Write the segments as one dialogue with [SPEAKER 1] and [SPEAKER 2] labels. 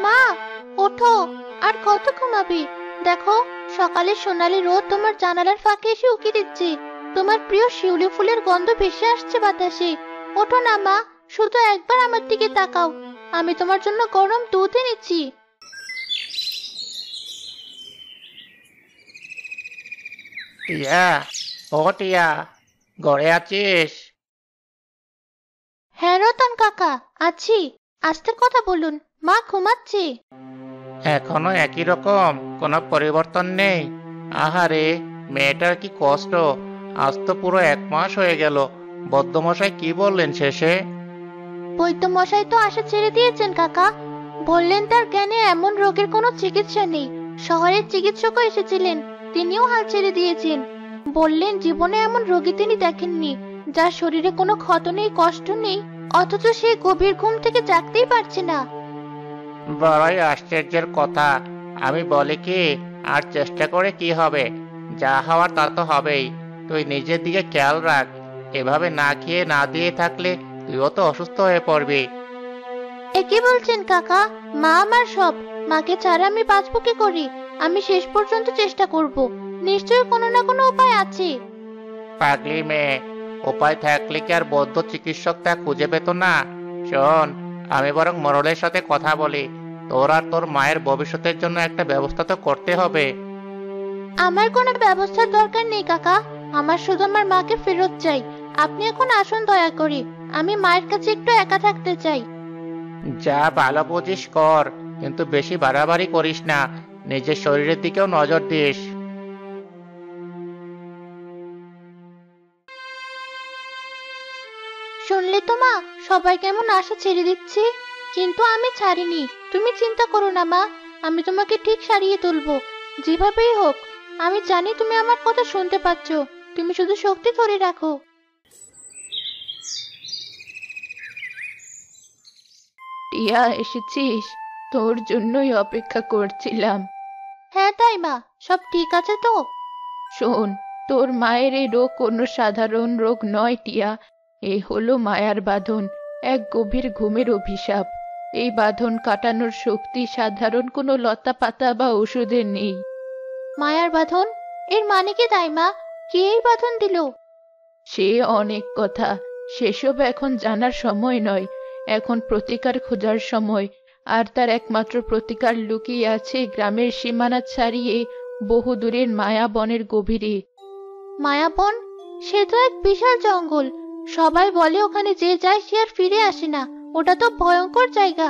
[SPEAKER 1] মা, ওঠো। আর কত ঘুমাবি? দেখো, সকালে সোনালি রোদ তোমার জানালার ফাঁকে এসে উকি দিচ্ছে। তোমার প্রিয় শিউলি ফুলের গন্ধ ভেসে আসছে বাতাসে। ওঠো না মা, শুধু একবার আমার দিকে তাকাও। আমি তোমার জন্য গরম দুধ এনেছি।
[SPEAKER 2] টিয়া, ও টিয়া, ঘরে আছিস?
[SPEAKER 1] হ্যাঁ রতন কাকা, আছি। আস্তে কথা বলুন, মা ঘুমাচ্ছে।
[SPEAKER 2] এখনো একই রকম, কোনো পরিবর্তন নেই? আহারে, মেয়েটার কি কষ্ট। আজ তো পুরো 1 মাস হয়ে গেল। বদ্যমশাই কি বললেন শেষে?
[SPEAKER 1] বৈদ্য মশাই তো আশা ছেড়ে দিয়েছেন কাকা। বললেন তার জ্ঞানে এমন রোগের কোনো চিকিৎসা নেই। শহরের চিকিৎসকও এসেছিলেন, তিনিও হাল ছেড়ে দিয়েছেন। বললেন জীবনে এমন রোগী তিনি দেখেননি, যার শরীরে কোনো ক্ষত নেই, কষ্ট নেই, অথচ সে গভীর ঘুম থেকে জাগতেই পারছে না।
[SPEAKER 2] বড়ই আশ্চর্যের কথা। আমি বলি কি, আর চেষ্টা করে কি হবে? যা হওয়ার তা তো হবেই। তুই নিজের দিকে খেয়াল রাখ। এভাবে না খেয়ে না দিয়ে থাকলে তুইও তো অসুস্থ হয়ে পড়বি।
[SPEAKER 1] এ কি বলছেন কাকা? মা আমার সব। মাকে ছাড়া আমি বাঁচবো কি করে? আমি শেষ পর্যন্ত চেষ্টা করব। নিশ্চয়ই কোনো না কোনো উপায় আছে।
[SPEAKER 2] পাগলি মেয়ে, উপায় থাকলে কি আর বৌদ্ধ চিকিৎসক তা খুঁজে পেত না? শোন, আমি বরং মরলের সাথে কথা বলি। তোর আর তোর মায়ের ভবিষ্যতের জন্য একটা ব্যবস্থা তো করতে হবে।
[SPEAKER 1] আমার কোনো ব্যবস্থার দরকার নেই কাকা। আমার শুধু আমার মাকে ফেরত চাই। আপনি এখন আসুন দয়া করে। আমি মায়ের কাছে একটু একা থাকতে চাই।
[SPEAKER 2] যা ভালো বুঝিস কর, কিন্তু বেশি বাড়াবাড়ি করিস না। নিজের শরীরের দিকেও নজর দিস।
[SPEAKER 1] শুনলে তো মা, সবাই কেমন আশা ছেড়ে দিচ্ছে। কিন্তু আমি ছাড়িনি। তুমি চিন্তা করো না মা, আমি তোমাকে ঠিক সারিয়ে তুলবো, যেভাবেই হোক। আমি জানি তুমি আমার কথা শুনতে পাচ্ছ। তুমি শুধু শক্তি ধরে রাখো।
[SPEAKER 3] টিয়া, এসেছিস? তোর জন্যই অপেক্ষা করছিলাম।
[SPEAKER 1] হ্যাঁ তাই মা, সব ঠিক আছে তো?
[SPEAKER 3] শোন, তোর মায়ের এই রোগ কোনো সাধারণ রোগ নয় টিয়া। এই হলো মায়ার বাঁধন, এক গভীর ঘুমের অভিশাপ। এই বাঁধন কাটানোর শক্তি সাধারণ কোনো লতা পাতা বা ওষুধের নেই।
[SPEAKER 1] মায়ার বাঁধন? এর মানে কি তাই মা? কে এই বাঁধন দিল?
[SPEAKER 3] সে অনেক কথা, সেসব এখন জানার সময় নয়। এখন প্রতিকার খোঁজার সময়। আর তার একমাত্র প্রতিকার লুকিয়ে আছে গ্রামের সীমানা ছাড়িয়ে বহু দূরের মায়া বনের গভীরে।
[SPEAKER 1] মায়াবন? সে তো এক বিশাল জঙ্গল। সবাই বলে ওখানে যে যায় সে আর ফিরে আসে না। ওটা তো ভয়ঙ্কর জায়গা।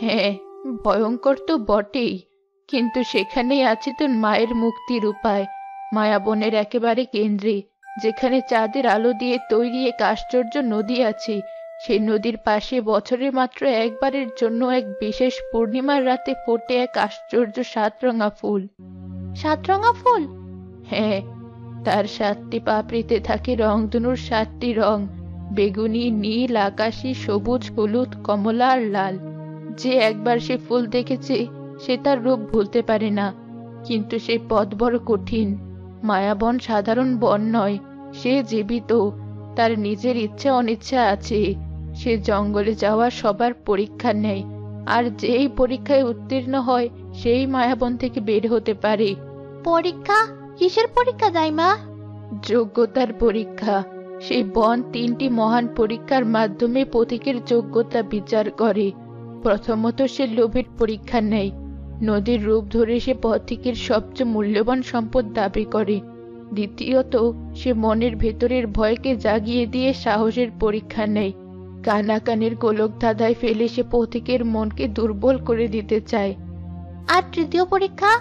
[SPEAKER 3] হ্যাঁ, ভয়ঙ্কর তো বটেই, কিন্তু সেখানেই আছে তোর মায়ের মুক্তির উপায়। মায়াবনের একেবারে কেন্দ্রে, যেখানে চাঁদের আলো দিয়ে তৈরি এক আশ্চর্য নদী আছে। সেই নদীর পাশে বছরে মাত্র একবারের জন্য এক বিশেষ পূর্ণিমার রাতে ফোটে এক আশ্চর্য সাতরঙা ফুল।
[SPEAKER 1] সাতরঙা ফুল?
[SPEAKER 3] হ্যাঁ, তার 7টি পাপড়িতে থাকে রংধনুর 7টি রং: বেগুনি, নীল, আকাশী, সবুজ, হলুদ, কমলা আর লাল। যে একবার সে ফুল দেখেছে সে তার রূপ ভুলতে পারে না। কিন্তু সেই পথ বড় কঠিন। মায়াবন সাধারণ বন নয়, সে জীবিত। তার নিজের ইচ্ছা অনিচ্ছা আছে। সে জঙ্গলে যাওয়া সবার পরীক্ষা নেয়, আর যেই পরীক্ষায় উত্তীর্ণ হয় সেই মায়াবন থেকে বের হতে পারে।
[SPEAKER 1] পরীক্ষা? কিসের পরীক্ষা দাইমা?
[SPEAKER 3] যোগ্যতার পরীক্ষা। সেই বন 3টি মহান পরীক্ষার মাধ্যমে পথিকের যোগ্যতা বিচার করে। প্রথমত সে লোভের পরীক্ষা নেয়। নদীর রূপ ধরে সে পথিকের সবচেয়ে মূল্যবান সম্পদ দাবি করে। দ্বিতীয়ত সে মনের ভেতরের ভয়কে জাগিয়ে দিয়ে সাহসের পরীক্ষা নেয়। কানাকানের গোলক ধাঁধায় ফেলে সে পথিকের মনকে দুর্বল করে দিতে চায়।
[SPEAKER 1] আর তৃতীয় পরীক্ষা?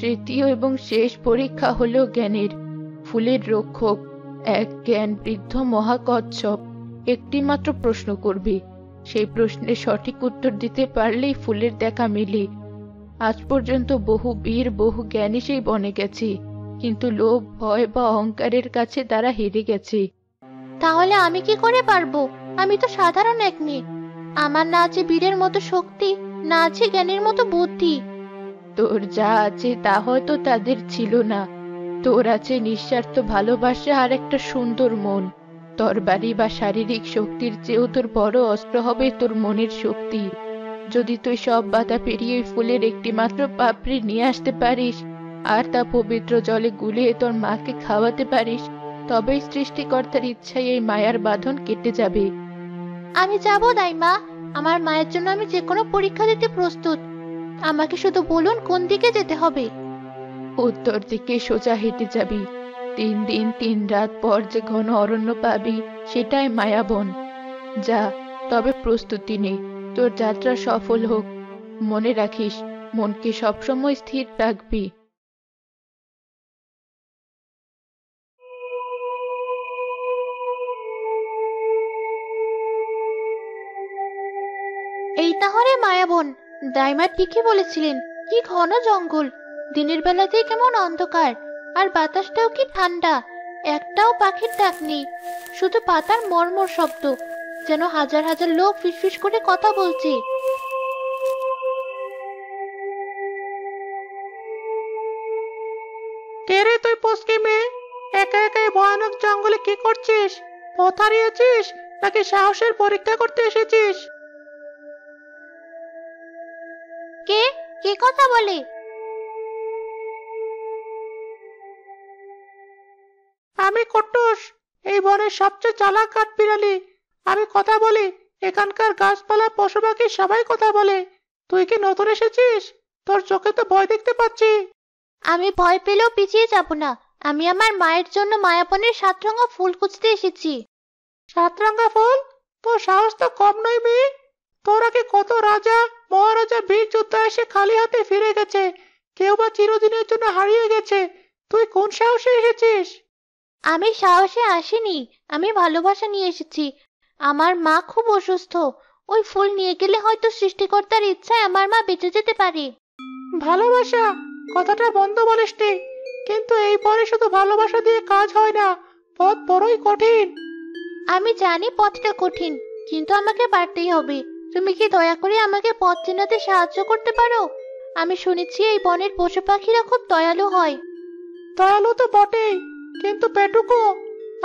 [SPEAKER 3] তৃতীয় এবং শেষ পরীক্ষা হলো জ্ঞানের। ফুলের রক্ষক, এক জ্ঞান বৃদ্ধ মহাকচ্ছপ, একটি মাত্র প্রশ্ন করবে। সেই প্রশ্নের সঠিক উত্তর দিতে পারলেই ফুলের দেখা মেলে। আজ পর্যন্ত বহু বীর, বহু জ্ঞানী সেই বনে গেছে, কিন্তু লোভ, ভয় বা অহংকারের কাছে তারা হেরে গেছে।
[SPEAKER 1] তাহলে আমি কি করে পারবো? আমি তো সাধারণ এক মেয়ে। আমার না আছে বীরের মতো শক্তি, না আছে জ্ঞানের মতো বুদ্ধি।
[SPEAKER 3] তোর যা আছে তা হয়তো তাদের ছিল না। তোর আছে নিঃস্বার্থ ভালোবাসা আর একটা সুন্দর মন। তরবারি বা শারীরিক শক্তির চেয়েও তোর বড় অস্ত্র হবে তোর মনের শক্তি। যদি তুই সব বাধা পেরিয়ে ওই ফুলের একটি মাত্র পাপড়ি নিয়ে আসতে পারিস আর তা পবিত্র জলে গুলিয়ে তোর মাকে খাওয়াতে পারিস, তবেই সৃষ্টিকর্তার ইচ্ছায় এই মায়ার বাঁধন কেটে যাবে।
[SPEAKER 1] আমি যাব দাইমা, আমার মায়ের জন্য আমি যে কোনো পরীক্ষা দিতে প্রস্তুত। আমাকে শুধু বলুন কোন দিকে যেতে হবে।
[SPEAKER 3] উত্তর দিকে সোজা হেঁটে যাবি। 3 দিন 3 রাত পর যে ঘন অরণ্য পাবি সেটাই মায়াবন। যা, তবে প্রস্তুতি নে, তোর যাত্রা সফল হোক। মনে রাখিস, মনকে সবসময় স্থির রাখবি।
[SPEAKER 1] এই তাহলে মায়াবন। দাইমা ঠিকই বলেছিলেন, কি ঘন জঙ্গল, দিনের বেলাতেই কেমন অন্ধকার, আর বাতাসটাও কি ঠান্ডা। একটাও পাখির ডাক নেই, শুধু পাতার মর্মর শব্দ, যেন হাজার হাজার লোক ফিসফিস করে কথা বলছে।
[SPEAKER 2] কে রে তুই পুচকি মেয়ে? একা একা এই ভয়ানক জঙ্গলে কি করছিস? পথ হারিয়েছিস নাকি সাহসের পরীক্ষা করতে এসেছিস?
[SPEAKER 1] কে কে কথা বলে?
[SPEAKER 2] আমি কুট্টুস, এই বনের সবচেয়ে চালাক কাঠবিড়ালি। আমি কথা বলি, এখানকার গাছপালা পশু পাখি সবাই কথা বলে। তুই কি নতুন এসেছিস? তোর চোখে তো ভয় দেখতে পাচ্ছি।
[SPEAKER 1] আমি ভয় পেলেও পিছিয়ে যাব না। আমি আমার মায়ের জন্য মায়াবনের 7 রঙা ফুল খুঁজতে এসেছি।
[SPEAKER 2] 7 রঙা ফুল? তোর সাহস তো কম নয় মেয়ে। তোর আগে কত রাজা মহারাজা বীর যোদ্ধা এসে খালি হাতে ফিরে গেছে, কেউ বা চিরদিনের জন্য হারিয়ে গেছে। তুই কোন সাহসে এসেছিস?
[SPEAKER 1] আমি সাহসে আসিনি, আমি ভালোবাসা নিয়ে এসেছি। আমার মা খুব অসুস্থ, ওই ফুল নিয়ে গেলে হয়তো সৃষ্টিকর্তার ইচ্ছায় আমার মা বেঁচে যেতে পারে।
[SPEAKER 2] ভালোবাসা কথাটা বন্ধ বলিসনি, কিন্তু এই পরে শুধু ভালোবাসা দিয়ে কাজ হয় না, পথ বড়ই কঠিন।
[SPEAKER 1] আমি জানি পথটা কঠিন, কিন্তু আমাকে পারতেই হবে। তুমি কি দয়া করে আমাকে পথ চেনাতে সাহায্য করতে পারো? আমি শুনেছি এই বনের পশু পাখিরা খুব দয়ালু হয়।
[SPEAKER 2] দয়ালু তো বটেই, কিন্তু পেটুকো,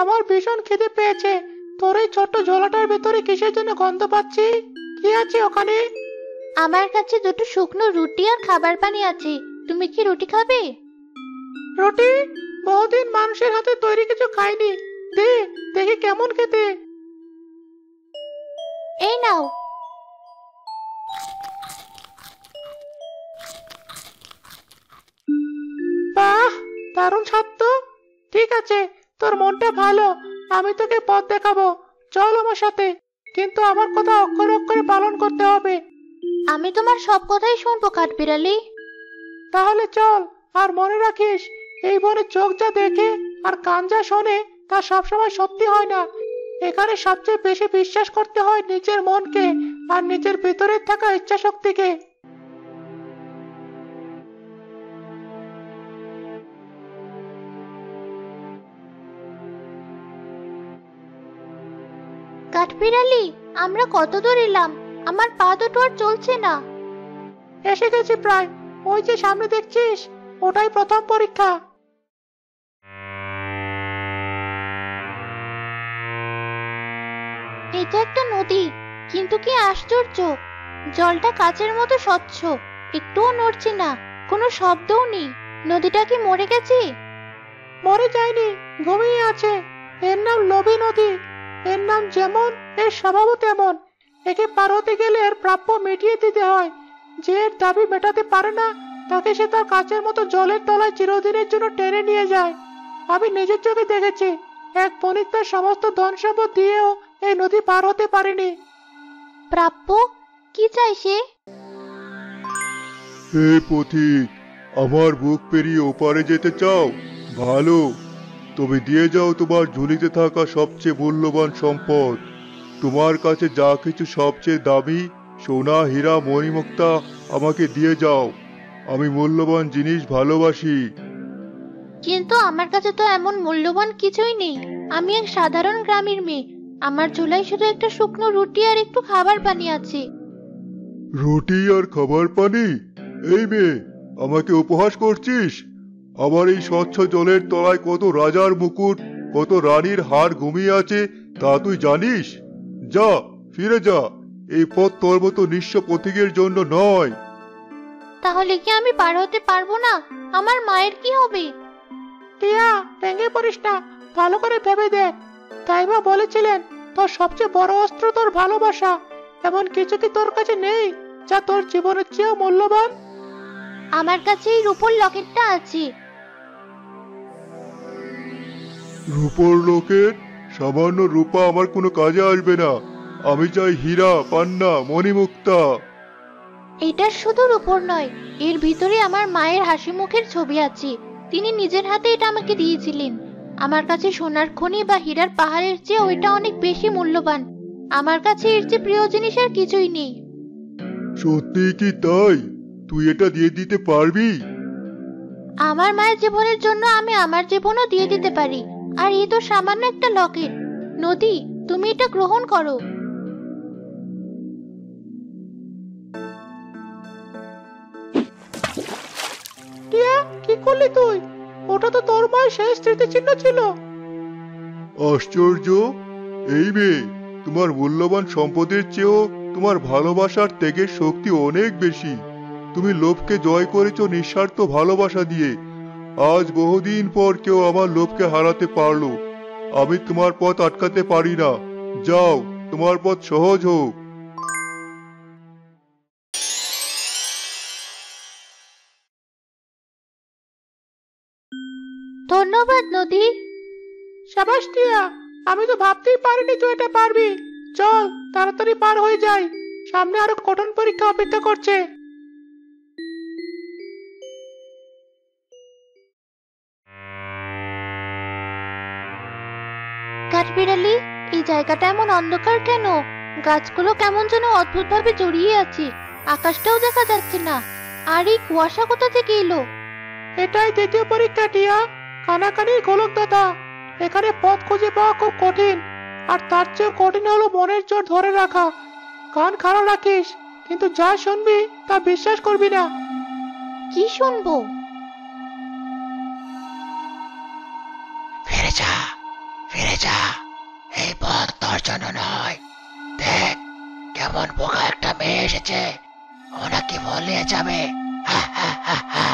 [SPEAKER 2] আমার ভীষণ খিদে পেয়েছে। তোর এই ছোট্ট ঝোলাটার ভেতরে কিসের জন্য গন্ধ পাচ্ছি? কি আছে ওখানে?
[SPEAKER 1] আমার কাছে 2টো শুকনো রুটি আর খাবার পানি আছে, তুমি কি রুটি খাবে?
[SPEAKER 2] রুটি? বহুদিন মানুষের হাতে তৈরি কিছু খাইনি। দে, দেখি কেমন খেতে।
[SPEAKER 1] এই নাও।
[SPEAKER 2] বাহ, দারুণ স্বাদ তো। ঠিক আছে, তোর মনটা ভালো, আমি তোকে পথ দেখাবো। চল আমার সাথে, কিন্তু আমার কথা অক্ষরে অক্ষরে পালন করতে হবে।
[SPEAKER 1] আমি তোমার সব কথাই শুনবো কাঠবিড়ালি।
[SPEAKER 2] তাহলে চল, আর মনে রাখিস, এই বনে চোখ যা দেখে আর কান যা শোনে তা সবসময় সত্যি হয় না। এখানে সবচেয়ে বেশি বিশ্বাস করতে হয় নিজের মনকে আর নিজের ভিতরে থাকা ইচ্ছা শক্তিকে।
[SPEAKER 1] কাঠবিড়ালি, আমরা কত দূর এলাম? আমার পা দুটো আর চলছে না।
[SPEAKER 2] এসে গেছি প্রায়, ওই যে সামনে দেখছিস, ওটাই প্রথম পরীক্ষা।
[SPEAKER 1] এটা একটা নদী, কিন্তু কি আশ্চর্য, জলটা কাচের মতো স্বচ্ছ, একটুও নড়ছে না, কোনো শব্দও নেই। নদীটা কি মরে গেছে?
[SPEAKER 2] মরে যায়নি, ঘুমিয়ে আছে। এর নাম লোভী নদী। এর নাম যেমন, এর স্বভাবও তেমন। একে পার হতে গেলে এর প্রাপ্য মিটিয়ে দিতে হয়। যে এর দাবি মেটাতে পারে না, তাকে সে তার কাচের মতো জলের তলায় চিরদিনের জন্য টেনে নিয়ে যায়। আমি নিজের চোখে দেখেছি, এক বণিক তার সমস্ত ধন সম্পদ দিয়েও এই নদী পার হতে পারেনি।
[SPEAKER 1] প্রাপ্য? কি চাই সে?
[SPEAKER 4] হে পথিক, আমার বুক পেরিয়ে ওপারে যেতে চাও? ভালো, তবে দিয়ে যাও তোমার ঝুলিতে থাকা সবচেয়ে মূল্যবান সম্পদ। তোমার কাছে যা কিছু সবচেয়ে দামি, সোনা হীরা মণিমুক্তা, আমাকে দিয়ে যাও। আমি মূল্যবান জিনিস ভালোবাসি।
[SPEAKER 1] কিন্তু আমার কাছে তো এমন মূল্যবান কিছুই নেই। আমি এক সাধারণ গ্রামের মেয়ে, আমার ঝোলায় শুধু একটা শুকনো রুটি আর একটু খাবার পানি আছে।
[SPEAKER 4] রুটি আর খাবার পানি? এই মেয়ে, আমাকে উপহাস করছিস? আমার এই স্বচ্ছ জলের তলায় কত রাজার মুকুট, কত রানীর হাড় ঘুমিয়ে আছে তা তুই জানিস? যা, ফিরে যা। এই পথ তোর মতো নিঃস্ব পথিকের জন্য নয়।
[SPEAKER 1] তাহলে কি আমি পার হতে পারবো না? আমার মায়ের কি হবে?
[SPEAKER 5] টিয়া, ভেঙে পড়িস না, ভালো করে ভেবে দেখ। তাই মা বলেছিলেন তোর সবচেয়ে বড় অস্ত্র তোর ভালোবাসা। এমন কিছু কি তোর কাছে নেই যা তোর জীবনের চেয়েও মূল্যবান?
[SPEAKER 1] আমার কাছে এই রূপোর লকেটটা আছে।
[SPEAKER 4] রূপোর লোকের? সামান্য রূপা আমার কোনো কাজে আসবে না। আমি চাই হীরা, পান্না, মণিমুক্তা।
[SPEAKER 1] এটা শুধু রূপোর নয়, এর ভিতরে আমার মায়ের হাসি মুখের ছবি আছে। তিনি নিজের হাতে এটা আমাকে দিয়েছিলেন। আমার কাছে সোনার খনি বা হীরার পাহাড়ের চেয়ে ওইটা অনেক বেশি মূল্যবান। আমার কাছে এর চেয়ে প্রিয় জিনিস আর কিছুই নেই।
[SPEAKER 4] সত্যি কি তাই? তুই এটা দিয়ে দিতে পারবি?
[SPEAKER 1] আমার মায়ের জীবনের জন্য আমি আমার জীবনও দিয়ে দিতে পারি। আর এই তো সামান্য একটা লকেট। নদী, তুমি এটা গ্রহণ করো।
[SPEAKER 5] টিয়া, কি করলি তুই? ওটা তো তোর মায়ের শেষ স্মৃতিচিহ্ন ছিল।
[SPEAKER 4] আশ্চর্য! এই মেয়ে, তোমার মূল্যবান সম্পদের চেয়েও তোমার ভালোবাসার ত্যাগের শক্তি অনেক বেশি। তুমি লোভকে জয় করেছো নিঃস্বার্থ ভালোবাসা দিয়ে। আজ বহুদিন পর কেউ আমার লোভকে হারাতে পারলো। আমি তোমার পথ আটকাতে পারি না। যাও, তোমার পথ সহজ হোক।
[SPEAKER 1] ধন্যবাদ নদী।
[SPEAKER 5] সাবাস টিয়া, আমি তো ভাবতেই পারিনি তুই এটা পারবি। চল তাড়াতাড়ি পার হয়ে যাই, সামনে আরো কঠিন পরীক্ষা অপেক্ষা করছে।
[SPEAKER 1] কাঠবিড়ালি, এই জায়গাটা এমন অন্ধকার কেন? গাছগুলো কেমন যেন অদ্ভুতভাবে জড়িয়ে আছে। আকাশটাও দেখা যাচ্ছে না। আর এই কুয়াশা কোথা থেকে এলো?
[SPEAKER 5] এটাই দ্বিতীয় পরীক্ষা টিয়া, কানাকানির গোলক দাদা। এখানে পথ খুঁজে পাওয়া খুব কঠিন, আর তার চেয়ে কঠিন হলো মনের জোর ধরে রাখা। কান খাড়া রাখিস, কিন্তু যা শুনবি তা বিশ্বাস করবি না।
[SPEAKER 1] কি শুনবো?
[SPEAKER 2] ফিরে যা, ফিরে যা। এই পথ তোর জন্য নয়। দেখ, কেমন বোকা একটা মেয়ে এসেছে। ও নাকি ভুলিয়ে যাবে। হা হা হা হা।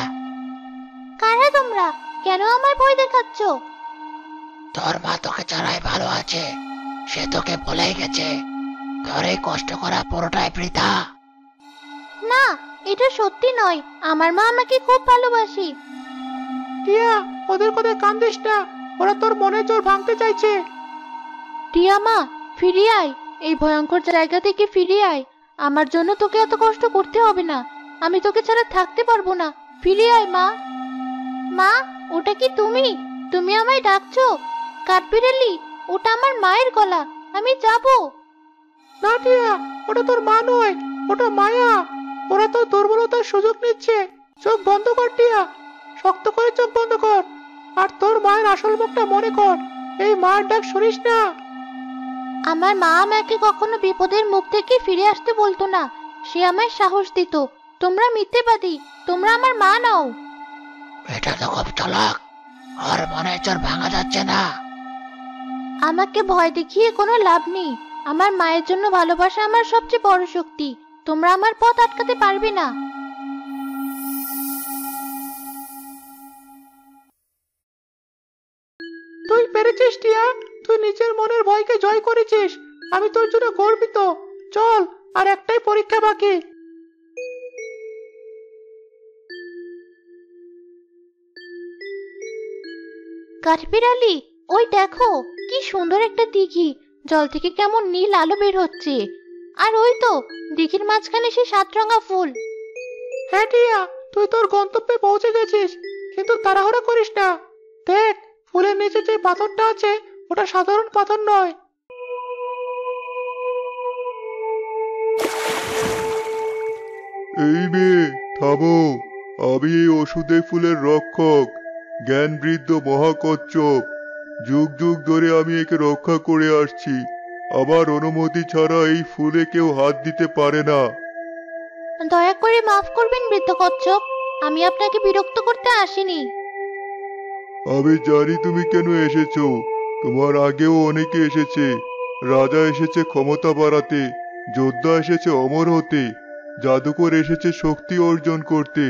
[SPEAKER 1] কারা তোমরা? কেন আমায় ভয় দেখাচ্ছ?
[SPEAKER 2] তোর মা তোকে ছাড়াই ভালো আছে। সে তোকে ভুলেই গেছে। তোর এই কষ্ট করা পুরোটাই বৃথা।
[SPEAKER 1] না, এটা সত্যি নয়। আমার মা আমাকে খুব ভালোবাসে।
[SPEAKER 5] টিয়া, ওদের কথায় কান দিস না। ওরা তোর মনের জোর ভাঙতে চাইছে।
[SPEAKER 1] টিয়া মা, ফিরে আয়। এই ভয়ঙ্কর জায়গা থেকে ফিরে আয়। আমার জন্য তোকে এত কষ্ট করতে হবে না। আমি তোকে ছাড়া থাকতে পারবো না। ফিরে আয় মা। মা, ওটা কি তুমি? তুমি আমায় ডাকছো? কাঠবিড়ালি, ওটা আমার মায়ের গলা। আমি যাবো।
[SPEAKER 5] না টিয়া, ওটা তোর মা নয়, ওটা মায়া। ওরা তোর দুর্বলতার সুযোগ নিচ্ছে। চোখ বন্ধ কর টিয়া, শক্ত করে চোখ বন্ধ কর। আর তোর মায়ের আসল মুখটা মনে কর। এই মায়ের ডাক শুনিস না?
[SPEAKER 1] আমার মা আমাকে কখনো বিপদের মুখ থেকে ফিরে আসতে বলতো না। সে আমায় সাহস দিত। তোমরা মিথ্যেবাদী। তোমরা আমার মা নাও।
[SPEAKER 2] এটা তো খুব চালাক। আর মনের জোর ভাঙা যাচ্ছে না।
[SPEAKER 1] আমাকে ভয় দেখিয়ে কোনো লাভ নেই। আমার মায়ের জন্য ভালোবাসা আমার সবচেয়ে বড় শক্তি। তোমরা আমার পথ আটকাতে পারবে না।
[SPEAKER 5] তুই পেরেছিস টিয়া, তুই নিজের মনের ভয়কে জয় করেছিস। আমি তোর জন্য গর্বিত। চল, আর একটাই পরীক্ষা বাকি।
[SPEAKER 1] কাঠবিড়ালি, ওই দেখো, কি সুন্দর একটা দিঘি। জল থেকে কেমন নীল আলো বের হচ্ছে। আর ওই তো দিঘির মাঝখানে সে 7 রঙা ফুল।
[SPEAKER 5] হ্যাঁ টিয়া, তুই তোর গন্তব্যে পৌঁছে গেছিস, কিন্তু তাড়াহুড়ো করিস না। দেখ, ফুলের নিচে যে পাথরটা আছে ওটা সাধারণ পাথর নয়।
[SPEAKER 4] এই মেয়ে, থামো। আমি এই ওষুধে ফুলের রক্ষক, জ্ঞান বৃদ্ধ মহাকচ্ছপ। যুগ যুগ ধরে আমি একে রক্ষা করে আসছি। আমার অনুমতি ছাড়া এই ফুলে কেউ হাত দিতে পারে না।
[SPEAKER 1] দয়া করে মাফ করবেন বৃদ্ধ কচ্ছপ। আমি আপনাকে বিরক্ত করতে আসিনি।
[SPEAKER 4] আমি জানি তুমি কেন এসেছো। তোমার আগেও অনেকে এসেছে। রাজা এসেছে ক্ষমতা বাড়াতে, যোদ্ধা এসেছে অমর হতে, জাদুকর এসেছে শক্তি অর্জন করতে,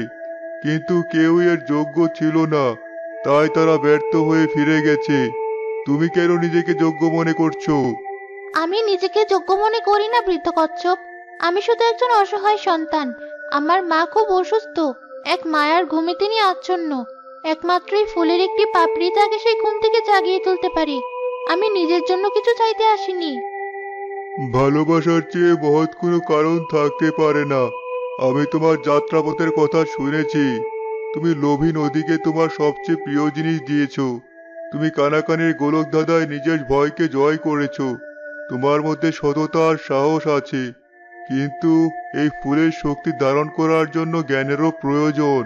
[SPEAKER 4] কিন্তু কেউই এর যোগ্য ছিল না, তাই তারা ব্যর্থ হয়ে ফিরে গেছে। তুমি কেন নিজেকে যোগ্য মনে করছো?
[SPEAKER 1] আমি নিজেকে যোগ্য মনে করি না বৃদ্ধ কচ্ছপ। আমি শুধু একজন অসহায় সন্তান। আমার মা খুব অসুস্থ, এক মায়ার ঘুমে তিনি আচ্ছন্ন। একমাত্র এই ফুলের একটি পাপড়ি তাকে সেই ঘুম থেকে জাগিয়ে তুলতে পারি। আমি নিজের জন্য কিছু চাইতে আসিনি।
[SPEAKER 4] ভালোবাসার চেয়ে মহৎ কোনো কারণ থাকতে পারে না। আমি তোমার যাত্রাপথের কথা শুনেছি। তুমি লোভী নদীকে তোমার সবচেয়ে প্রিয় জিনিস দিয়েছো। তুমি কানাকানির গোলক ধাঁধায় নিজের ভয়কে জয় করেছো। তোমার মধ্যে সততা আর সাহস আছে, কিন্তু এই ফুলের শক্তি ধারণ করার জন্য জ্ঞানেরও প্রয়োজন।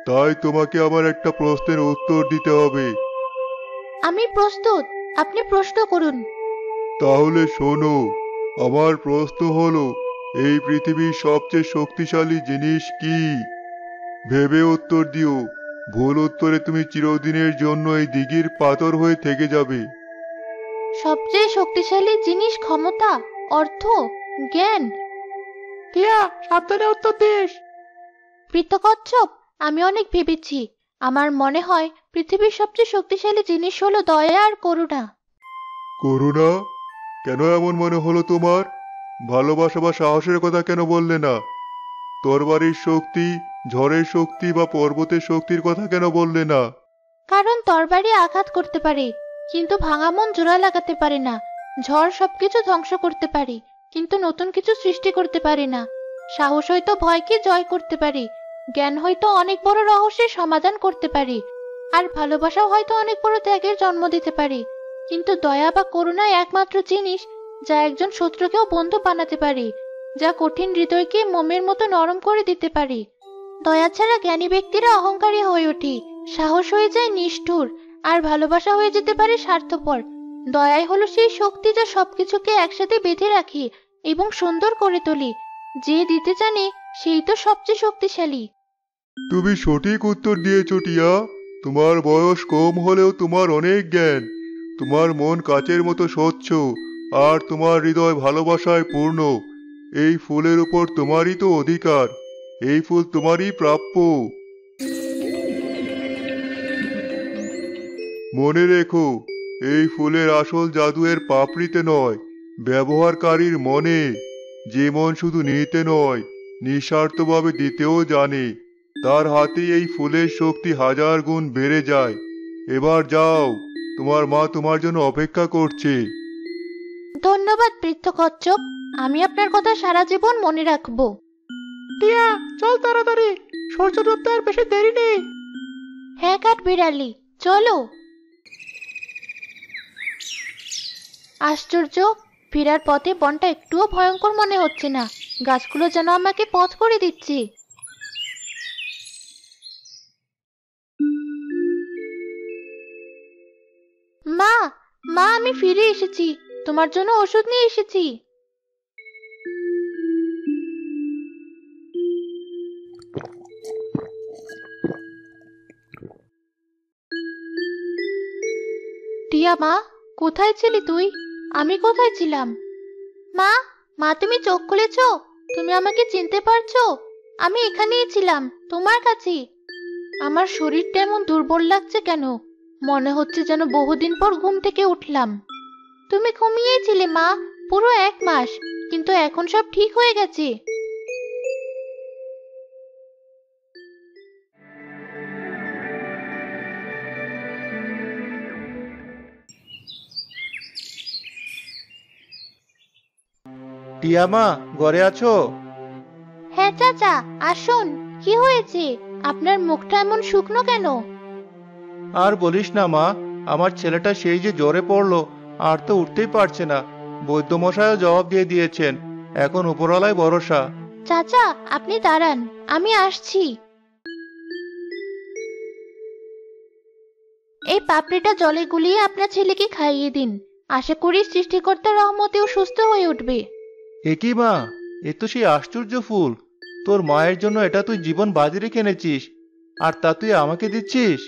[SPEAKER 4] তাই তোমাকে আমার একটা প্রশ্নের উত্তর দিতে হবে।
[SPEAKER 1] আমি প্রস্তুত, আপনি প্রশ্ন করুন।
[SPEAKER 4] তাহলে শোনো, আমার প্রশ্ন হলো, এই পৃথিবীর সবচেয়ে শক্তিশালী জিনিস কি? ভেবে উত্তর দিও। ভুল উত্তরে তুমি চিরদিনের জন্য এই দিঘির পাথর হয়ে থেকে যাবে।
[SPEAKER 1] সবচেয়ে শক্তিশালী জিনিস ক্ষমতা, অর্থ, জ্ঞান।
[SPEAKER 5] টিয়া, সাবধানে উত্তর দিস।
[SPEAKER 1] বৃদ্ধ কচ্ছপ, আমি অনেক ভেবেছি। আমার মনে হয় পৃথিবীর সবচেয়ে শক্তিশালী জিনিস হলো দয়া আর করুণা।
[SPEAKER 4] করুণা? কেন এমন মনে হলো তোমার? ভালোবাসা বা সাহসের কথা কেন বললে না? তরবারির শক্তি, ঝড়ের শক্তি বা পর্বতের শক্তির কথা কেন বললে না?
[SPEAKER 1] কারণ তরবারি আঘাত করতে পারে, কিন্তু ভাঙা মন জোড়া লাগাতে পারে না। ঝড় সবকিছু ধ্বংস করতে পারে, কিন্তু নতুন কিছু সৃষ্টি করতে পারে না। সাহস হয়তো ভয়কে জয় করতে পারে, জ্ঞান হয়তো অনেক বড় রহস্যের সমাধান করতে পারে, আর ভালোবাসাও হয়তো অনেক বড় ত্যাগের জন্ম দিতে পারে। কিন্তু দয়া বা করুণা একমাত্র জিনিস যা একজন শত্রুকেও বন্ধু বানাতে পারে, যা কঠিন হৃদয়কে মোমের মতো নরম করে দিতে পারে। দয়া ছাড়া জ্ঞানী ব্যক্তিরা অহংকারী হয়ে ওঠে, সাহস হয়ে যায় নিষ্ঠুর, আর ভালোবাসা হয়ে যেতে পারে স্বার্থপর। দয়াই হলো সেই শক্তি যা সবকিছুকে একসাথে বেঁধে রাখে এবং সুন্দর করে তোলে। যে দিতে জানে সেই তো সবচেয়ে শক্তিশালী।
[SPEAKER 4] তুমি সঠিক উত্তর দিয়েছো টিয়া। তোমার বয়স কম হলেও তোমার অনেক জ্ঞান। তোমার মন কাচের মতো স্বচ্ছ, আর তোমার হৃদয় ভালোবাসায় পূর্ণ। এই ফুলের উপর তোমারই তো অধিকার। এই ফুল তোমারই প্রাপ্য। মনে রেখো, এই ফুলের আসল জাদু এর পাপড়িতে নয়, ব্যবহারকারীর মনে। যে মন শুধু নিতে নয়, নিঃস্বার্থভাবে দিতেও জানে, তার হাতেই এই ফুলের শক্তি হাজার গুণ বেড়ে যায়। এবার যাও, তোমার মা তোমার জন্য অপেক্ষা করছে।
[SPEAKER 1] ধন্যবাদ বৃদ্ধ কচ্ছপ, আমি আপনার কথা সারা জীবন মনে রাখবো।
[SPEAKER 5] টিয়া, চল তাড়াতাড়ি, সূর্য ডুবতে আর বেশি দেরি নেই।
[SPEAKER 1] হ্যাঁ কাঠ বিড়ালি, চলো। আশ্চর্য, ফেরার পথে বনটা একটুও ভয়ঙ্কর মনে হচ্ছে না। গাছগুলো যেন আমাকে পথ করে দিচ্ছে। মা, মা, আমি ফিরে এসেছি। তোমার জন্য ওষুধ নিয়ে এসেছি। টিয়া মা, কোথায় ছিলি তুই? আমি কোথায় ছিলাম? মা, মা, তুমি চোখ খুলেছো? তুমি আমাকে চিনতে পারছো? আমি এখানেই ছিলাম, তোমার কাছে। আমার শরীরটা এমন দুর্বল লাগছে কেন? মনে হচ্ছে যেন বহুদিন পর ঘুম থেকে উঠলাম। তুমি ঘুমিয়েছিলে মা, পুরো 1 মাস, কিন্তু এখন সব ঠিক হয়ে গেছে।
[SPEAKER 2] টিয়া মা, ঘরে আছো?
[SPEAKER 1] হ্যাঁ চাচা, আসুন। কি হয়েছে? আপনার মুখটা এমন শুকনো কেন?
[SPEAKER 2] আর বলিস না মা, আমার ছেলেটা সেই যে জ্বরে পড়লো, আর তো উঠতেই পারছে না। বৈদ্যমশাইও জবাব দিয়ে দিয়েছেন, এখন উপরওয়ালাই ভরসা।
[SPEAKER 1] চাচা, আপনি দাঁড়ান, আমি আসছি। এই পাপড়িটা জলে গুলিয়ে আপনার ছেলেকে খাইয়ে দিন। আশা করি সৃষ্টিকর্তার রহমতেও সুস্থ হয়ে উঠবে।
[SPEAKER 2] এ কি মা, এ তো সেই আশ্চর্য ফুল। তোর মায়ের জন্য এটা তুই জীবন বাজি রেখে এনেছিস, আর তা তুই আমাকে দিচ্ছিস?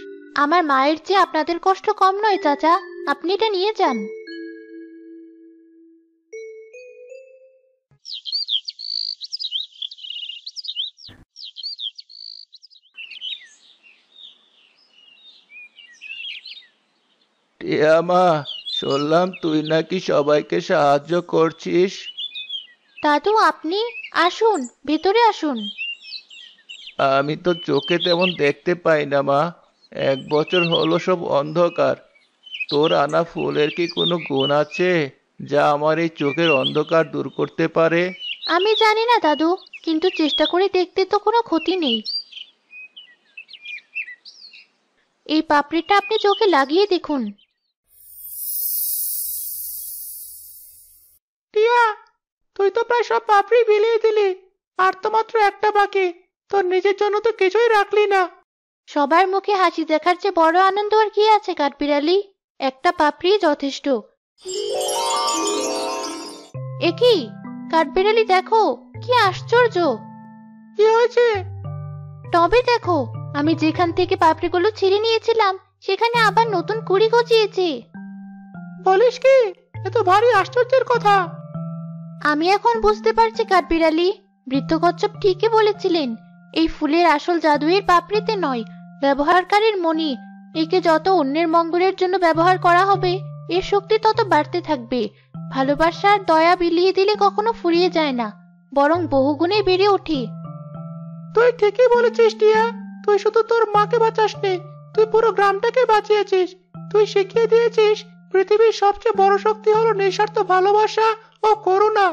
[SPEAKER 1] আমার মায়ের চেয়ে আপনাদের কষ্ট কম নয় চাচা, আপনি এটা নিয়ে যান।
[SPEAKER 2] টিয়া মা, শুনলাম তুই নাকি সবাইকে সাহায্য করছিস।
[SPEAKER 1] দাদু আপনি আসুন, ভেতরে আসুন।
[SPEAKER 2] আমি তো চোখে তেমন দেখতে পাই না মা, 1 বছর হলো সব অন্ধকার। তোর আনা ফুলের কি কোনো গুণ আছে যা আমার এই চোখের অন্ধকার দূর করতে পারে?
[SPEAKER 1] আমি জানি না দাদু, কিন্তু চেষ্টা করে দেখতে তো কোনো ক্ষতি নেই। এই পাপড়িটা আপনি চোখে লাগিয়ে দেখুন।
[SPEAKER 5] টিয়া, তুই তো প্রায় সব পাপড়ি বিলিয়ে দিলি, আর তো মাত্র একটা বাকি। তোর নিজের জন্য তো কিছুই রাখলি না।
[SPEAKER 1] সবার মুখে হাসি দেখার চেয়ে বড় আনন্দ আর কি আছে কাঠবিড়ালি? একটা পাপড়ি যথেষ্ট। এ কি কাঠবিড়ালি, দেখো কি আশ্চর্য!
[SPEAKER 5] কি হয়েছে?
[SPEAKER 1] তবে দেখো, আমি যেখান থেকে পাপড়িগুলো ছিঁড়ে নিয়েছিলাম সেখানে আবার নতুন কুড়ি গজিয়েছে।
[SPEAKER 5] বলিস কি? এ তো ভারী আশ্চর্যের কথা।
[SPEAKER 1] আমি এখন বুঝতে পারছি কাঠবিড়ালি, বৃদ্ধ কচ্ছপ ঠিকই বলেছিলেন। এই ফুলের আসল জাদু এর পাপড়িতে নয়, ব্যবহারকারীর মনে। একে যত অন্যের মঙ্গলের জন্য ব্যবহার করা হবে, এর শক্তি তত বাড়তে থাকবে। ভালোবাসা আর দয়া বিলিয়ে দিলে কখনো ফুরিয়ে যায় না, বরং বহুগুণে বেড়ে ওঠে।
[SPEAKER 5] তুই ঠিকই বলেছিস টিয়া। তুই শুধু তোর মাকে বাঁচাসনি, তুই পুরো গ্রামটাকে বাঁচিয়েছিস। তুই শিখিয়ে দিয়েছিস পৃথিবীর সবচেয়ে বড় শক্তি হলো নিঃস্বার্থ ভালোবাসা ও করুণা।